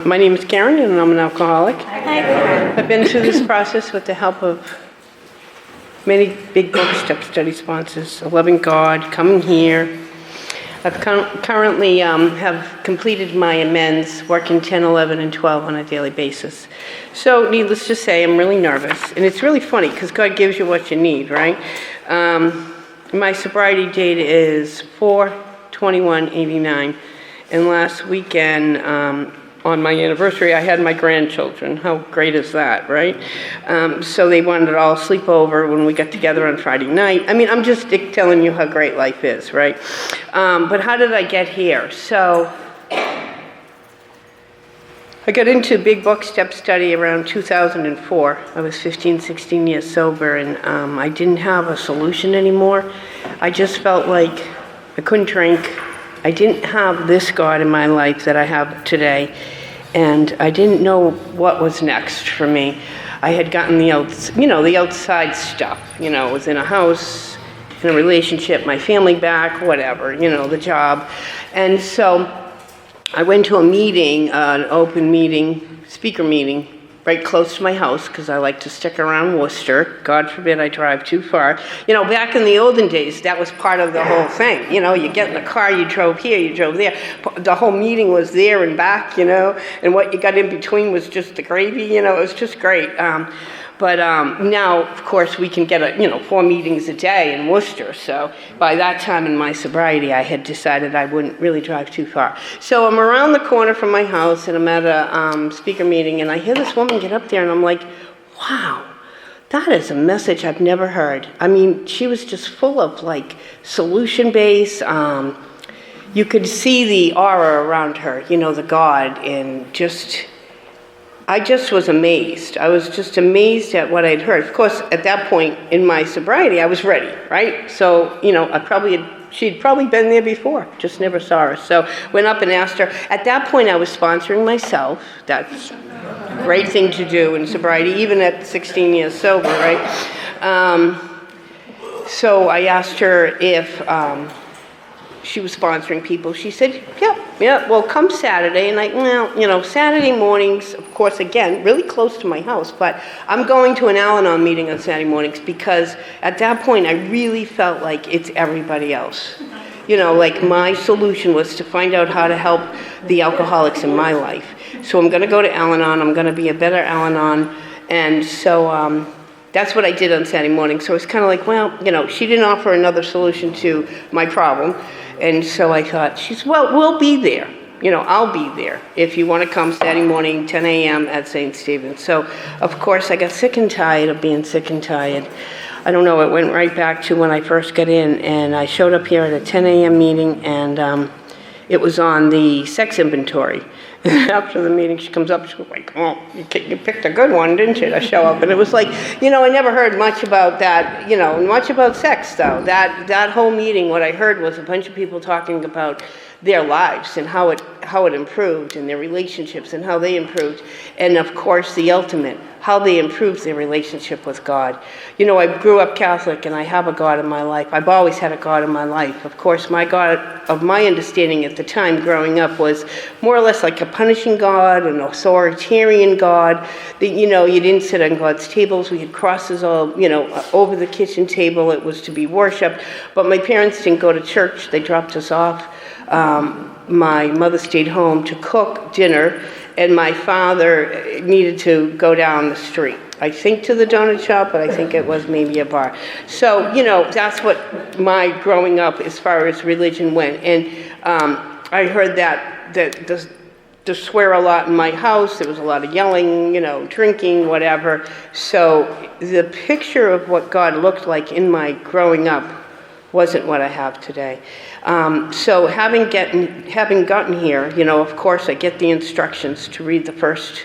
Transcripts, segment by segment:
My name is Karen, and I'm an alcoholic. Hi. I've been through this process with the help of many big book step study sponsors, Loving God, Coming Here. I've currently have completed my amends, working 10, 11, and 12 on a daily basis. So needless to say, I'm really nervous. And it's really funny because God gives you what you need, right? My sobriety date is 4/21/89. And last weekend, on my anniversary, I had my grandchildren. How great is that, right? So they wanted to all sleep over when we got together on Friday night. I mean, I'm just telling you how great life is, right? But how did I get here? So I got into Big Book Step Study around 2004. I was 15, 16 years sober, and I didn't have a solution anymore. I just felt like I couldn't drink. I didn't have this God in my life that I have today, and I didn't know what was next for me. I had gotten the outside stuff. I was in a house, in a relationship, my family back, whatever, the job. And so I went to a meeting, an open meeting, speaker meeting, right close to my house, because I like to stick around Worcester. God forbid I drive too far. Back in the olden days, that was part of the whole thing. You get in the car, you drove here, you drove there. The whole meeting was there and back, and what you got in between was just the gravy, it was just great. But now, of course, we can get 4 meetings a day in Worcester. So by that time in my sobriety, I had decided I wouldn't really drive too far. So I'm around the corner from my house, and I'm at a speaker meeting, and I hear this woman get up there, and I'm like, wow, that is a message I've never heard. I mean, she was just full of, solution-based. You could see the aura around her, the God, and I just was amazed. I was just amazed at what I'd heard. Of course, at that point in my sobriety, I was ready, right? So, she'd probably been there before, just never saw her. So went up and asked her. At that point, I was sponsoring myself. That's a great thing to do in sobriety, even at 16 years sober, right? So I asked her if she was sponsoring people. She said, yeah, well, come Saturday. And Saturday mornings, of course, again, really close to my house, but I'm going to an Al-Anon meeting on Saturday mornings because at that point, I really felt like it's everybody else. My solution was to find out how to help the alcoholics in my life. So I'm going to go to Al-Anon. I'm going to be a better Al-Anon. And so that's what I did on Saturday morning. So it's kind of like, she didn't offer another solution to my problem. And so I thought, we'll be there. I'll be there if you want to come Saturday morning, 10 a.m. at St. Stephen's. So, of course, I got sick and tired of being sick and tired. I don't know, it went right back to when I first got in. And I showed up here at a 10 a.m. meeting, and it was on the sex inventory. After the meeting, she comes up, she's like, oh, you picked a good one, didn't you, to show up? And it was like, I never heard much about that, much about sex, though. That whole meeting, what I heard was a bunch of people talking about their lives and how it improved, and their relationships and how they improved. And, of course, the ultimate, how they improved their relationship with God. I grew up Catholic, and I have a God in my life. I've always had a God in my life. Of course, my God, of my understanding at the time growing up, was more or less like a punishing God, an authoritarian God. You didn't sit on God's tables. We had crosses all, over the kitchen table. It was to be worshipped. But my parents didn't go to church. They dropped us off. My mother stayed home to cook dinner, and my father needed to go down the street. I think to the donut shop, but I think it was maybe a bar. So, that's what my growing up as far as religion went. And I heard that to swear a lot in my house. There was a lot of yelling, drinking, whatever. So the picture of what God looked like in my growing up wasn't what I have today. So having gotten here, of course, I get the instructions to read the first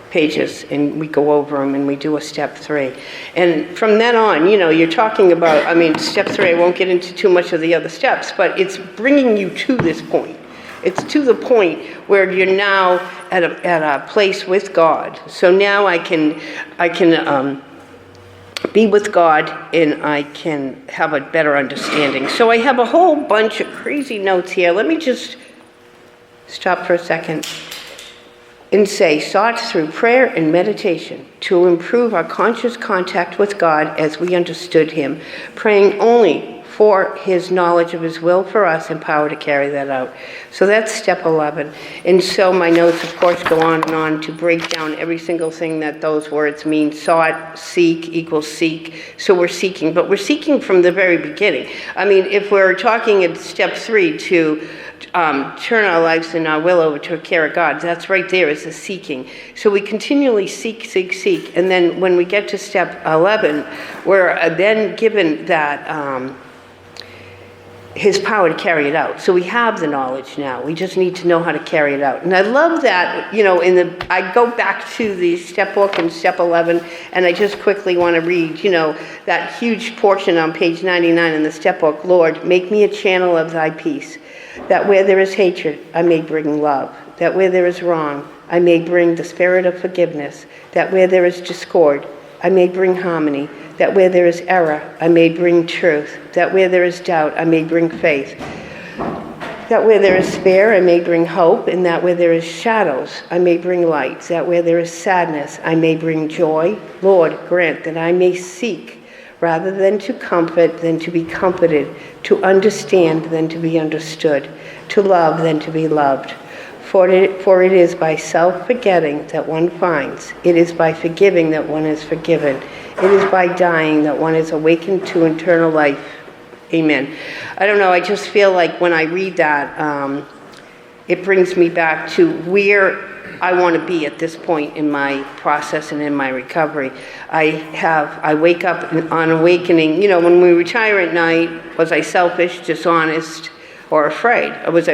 pages, and we go over them, and we do a step 3. And from then on, you're talking about, step 3, I won't get into too much of the other steps, but it's bringing you to this point. It's to the point where you're now at a place with God. So now I can be with God, and I can have a better understanding. So I have a whole bunch of crazy notes here. Let me just stop for a second. and say, sought through prayer and meditation to improve our conscious contact with God as we understood him, praying only for his knowledge of his will for us and power to carry that out. So that's step 11. And so my notes, of course, go on and on to break down every single thing that those words mean. Sought, seek equals seek. So we're seeking, but we're seeking from the very beginning. I mean, if we're talking at step 3 to turn our lives and our will over to a care of God, that's right there is the seeking. So we continually seek, seek, seek. And then when we get to step 11, we're then given that his power to carry it out. So we have the knowledge now. We just need to know how to carry it out. And I love that, I go back to the step book in step 11, and I just quickly want to read, that huge portion on page 99 in the step book. Lord, make me a channel of thy peace, that where there is hatred, I may bring love, that where there is wrong, I may bring the spirit of forgiveness, that where there is discord, I may bring harmony, that where there is error, I may bring truth, that where there is doubt, I may bring faith, that where there is despair, I may bring hope, and that where there is shadows, I may bring light, that where there is sadness, I may bring joy. Lord, grant that I may seek rather than to comfort than to be comforted, to understand than to be understood, to love than to be loved. For it is by self-forgetting that one finds. It is by forgiving that one is forgiven. It is by dying that one is awakened to eternal life. Amen. I don't know, I just feel like when I read that, it brings me back to where I want to be at this point in my process and in my recovery. I wake up on awakening, when we retire at night, was I selfish, dishonest, or afraid? Or was I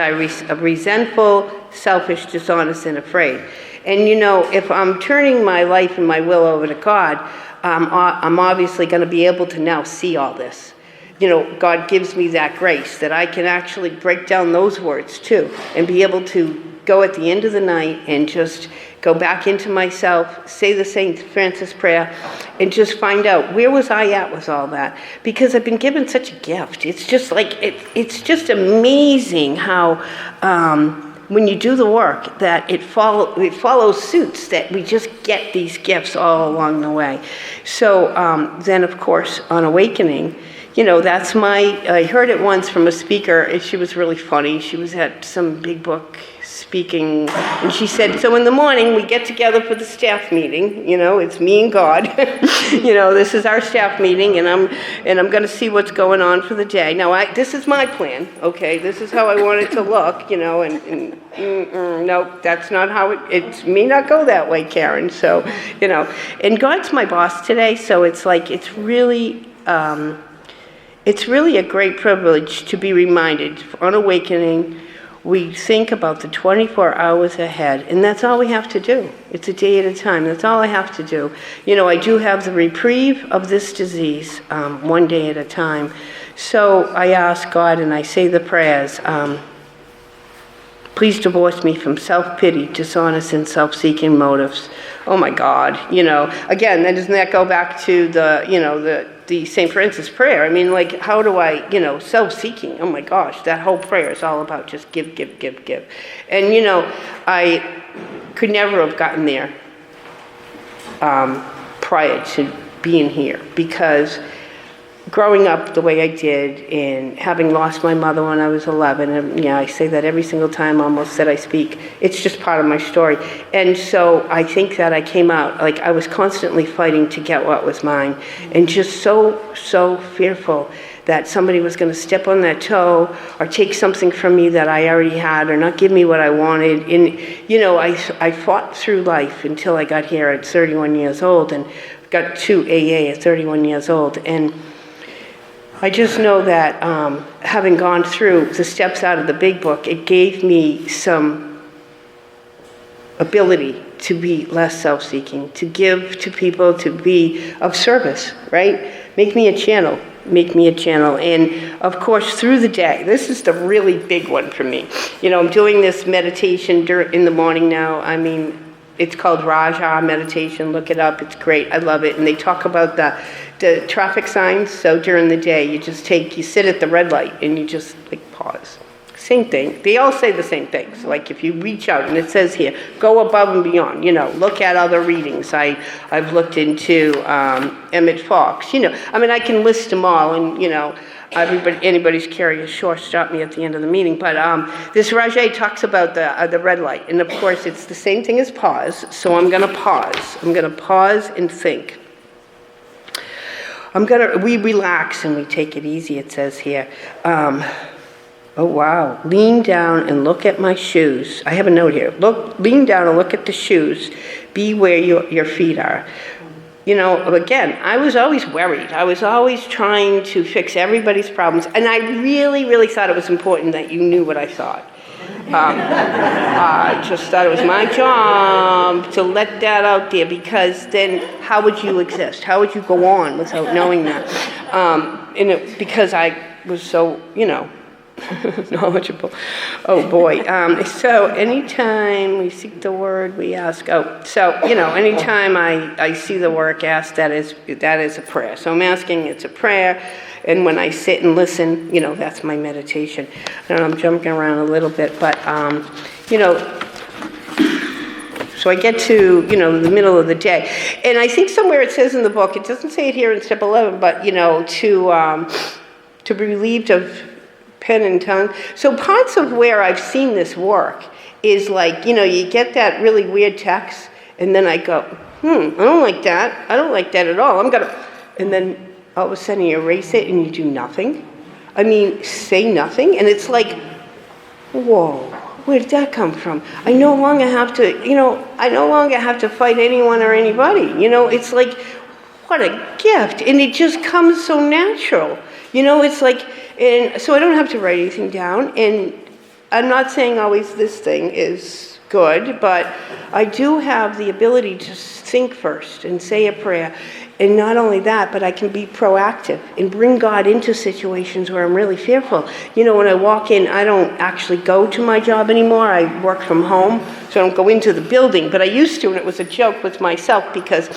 resentful, selfish, dishonest, and afraid? And if I'm turning my life and my will over to God, I'm obviously going to be able to now see all this. God gives me that grace that I can actually break down those words too, and be able to go at the end of the night and just go back into myself, say the St. Francis prayer, and just find out where was I at with all that. Because I've been given such a gift. It's just like, it's just amazing how when you do the work that it follows suits, that we just get these gifts all along the way. So then, of course, on awakening, that's I heard it once from a speaker, and she was really funny. She was at some big book speaking, and she said, so in the morning we get together for the staff meeting, it's me and God, this is our staff meeting, and I'm going to see what's going on for the day. Now, this is my plan, okay, this is how I want it to look, no, that's not how it may not go that way, Karen, so, and God's my boss today, so it's like, it's really a great privilege to be reminded on awakening. We think about the 24 hours ahead, and that's all we have to do. It's a day at a time. That's all I have to do. I do have the reprieve of this disease, one day at a time. So I ask God, and I say the prayers, please divorce me from self-pity, dishonest, and self-seeking motives. Oh my God, again, then doesn't that go back to the St. Francis prayer? I mean, like, how do I, self-seeking, oh my gosh, that whole prayer is all about just give, give, give, give. And, I could never have gotten there prior to being here, because growing up the way I did and having lost my mother when I was 11, and I say that every single time almost that I speak, it's just part of my story. And so I think that I came out, like I was constantly fighting to get what was mine, and just so fearful that somebody was going to step on that toe or take something from me that I already had or not give me what I wanted. And, I fought through life until I got here at 31 years old and got to AA at 31 years old. And I just know that having gone through the steps out of the big book, it gave me some ability to be less self-seeking, to give to people, to be of service, right? Make me a channel. And of course, through the day, this is the really big one for me. I'm doing this meditation in the morning now. I mean, it's called Raja meditation. Look it up. It's great. I love it. And they talk about the traffic signs. So during the day, you sit at the red light and you just pause. Same thing. They all say the same things. Like if you reach out, and it says here, go above and beyond. Look at other readings. I've looked into Emmett Fox. I mean, I can list them all, and anybody's curious, sure, stop me at the end of the meeting. But this Rajay talks about the red light, and of course, it's the same thing as pause. So I'm going to pause. I'm going to pause and think. We relax and we take it easy. It says here. Oh, wow. Lean down and look at my shoes. I have a note here. Lean down and look at the shoes. Be where your feet are. Again, I was always worried. I was always trying to fix everybody's problems. And I really, really thought it was important that you knew what I thought. I just thought it was my job to let that out there, because then how would you exist? How would you go on without knowing that? Because I was so, knowledgeable. Oh boy. So anytime we seek the word, we ask. Anytime I see the word ask, that is a prayer. So I'm asking, it's a prayer. And when I sit and listen, that's my meditation. I don't know, I'm jumping around a little bit, but, so I get to, the middle of the day. And I think somewhere it says in the book, it doesn't say it here in step 11, but, to be relieved of pen and tongue. So parts of where I've seen this work is like, you get that really weird text, and then I go, I don't like that. I don't like that at all. And then all of a sudden you erase it and you do nothing. I mean, say nothing. And it's like, whoa, where did that come from? I no longer have to fight anyone or anybody. It's like, what a gift. And it just comes so natural. It's like, and so I don't have to write anything down. And I'm not saying always this thing is good, but I do have the ability to think first and say a prayer. And not only that, but I can be proactive and bring God into situations where I'm really fearful. When I walk in, I don't actually go to my job anymore. I work from home, so I don't go into the building. But I used to, and it was a joke with myself, because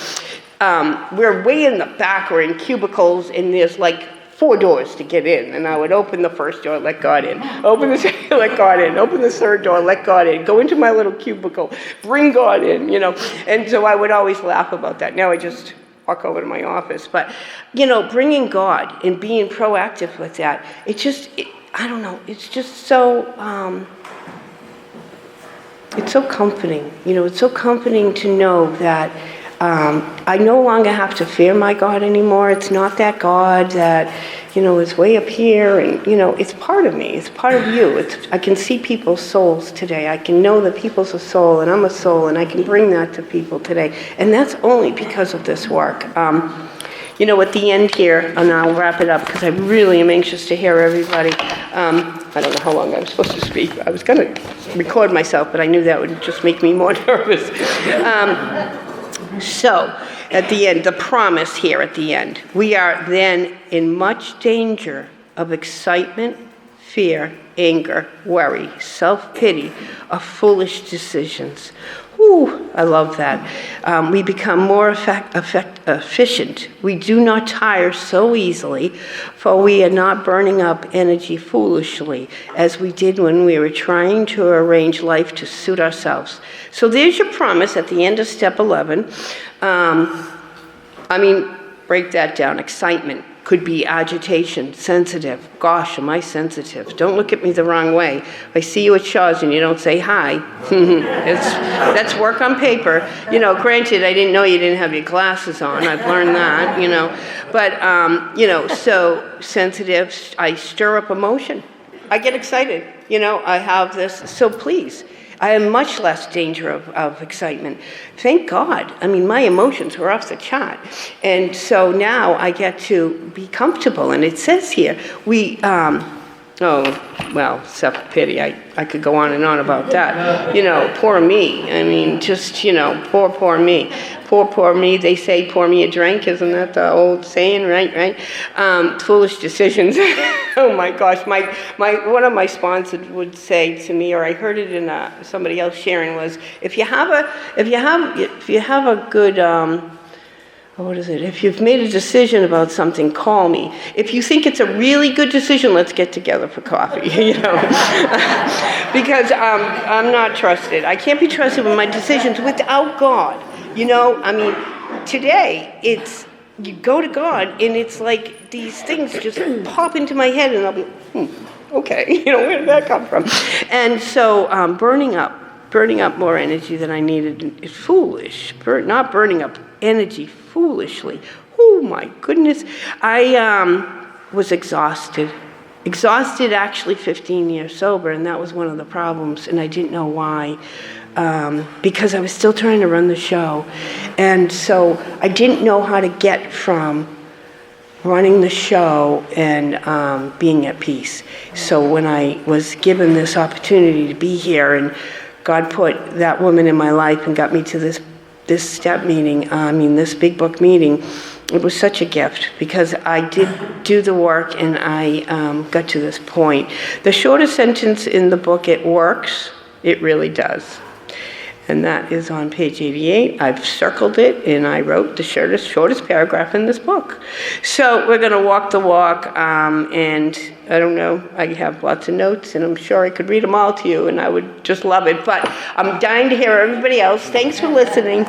we're way in the back, we're in cubicles, and there's like 4 doors to get in, and I would open the first door, let God in. Open the second, let God in. Open the third door, let God in. Go into my little cubicle, bring God in, And so I would always laugh about that. Now I just walk over to my office. But, bringing God and being proactive with that, I don't know, it's just so, it's so comforting. It's so comforting to know that I no longer have to fear my God anymore. It's not that God that, is way up here, and, it's part of me. It's part of you. I can see people's souls today. I can know that people's a soul, and I'm a soul, and I can bring that to people today. And that's only because of this work. At the end here, and I'll wrap it up because I really am anxious to hear everybody. I don't know how long I'm supposed to speak. I was going to record myself, but I knew that would just make me more nervous. So, at the end, the promise here at the end. We are then in much danger of excitement, fear, anger, worry, self-pity, or foolish decisions. Whew, I love that. We become more efficient. We do not tire so easily, for we are not burning up energy foolishly, as we did when we were trying to arrange life to suit ourselves. So there's your promise at the end of step 11. Break that down. Excitement could be agitation, sensitive. Gosh, am I sensitive? Don't look at me the wrong way. If I see you at Shaw's and you don't say hi, that's work on paper. Granted, I didn't know you didn't have your glasses on. I've learned that, But, so sensitive, I stir up emotion. I get excited, I have this. So please, I am much less danger of excitement. Thank God. My emotions were off the chart. And so now I get to be comfortable. And it says here, self-pity. I could go on and on about that. Poor me. Poor me. Poor me. They say, pour me a drink. Isn't that the old saying, right? Foolish decisions. Oh my gosh. One of my sponsors would say to me, or I heard it in somebody else sharing, was if you have a good what is it? If you've made a decision about something, call me. If you think it's a really good decision, let's get together for coffee, you know. Because I'm not trusted. I can't be trusted with my decisions without God. You know, I mean, today, you go to God, and it's like these things just pop into my head, and I'll be, okay, you know, where did that come from? And so burning up more energy than I needed is foolish. Not burning up energy foolishly. Oh, my goodness. I was exhausted. Exhausted, actually 15 years sober, and that was one of the problems, and I didn't know why. Because I was still trying to run the show. And so I didn't know how to get from running the show and being at peace. So when I was given this opportunity to be here, and God put that woman in my life and got me to this step meeting, this big book meeting, it was such a gift because I did do the work and I got to this point. The shortest sentence in the book, it works. It really does. And that is on page 88. I've circled it, and I wrote the shortest paragraph in this book. So we're going to walk the walk, and I don't know, I have lots of notes, and I'm sure I could read them all to you, and I would just love it. But I'm dying to hear everybody else. Thanks for listening.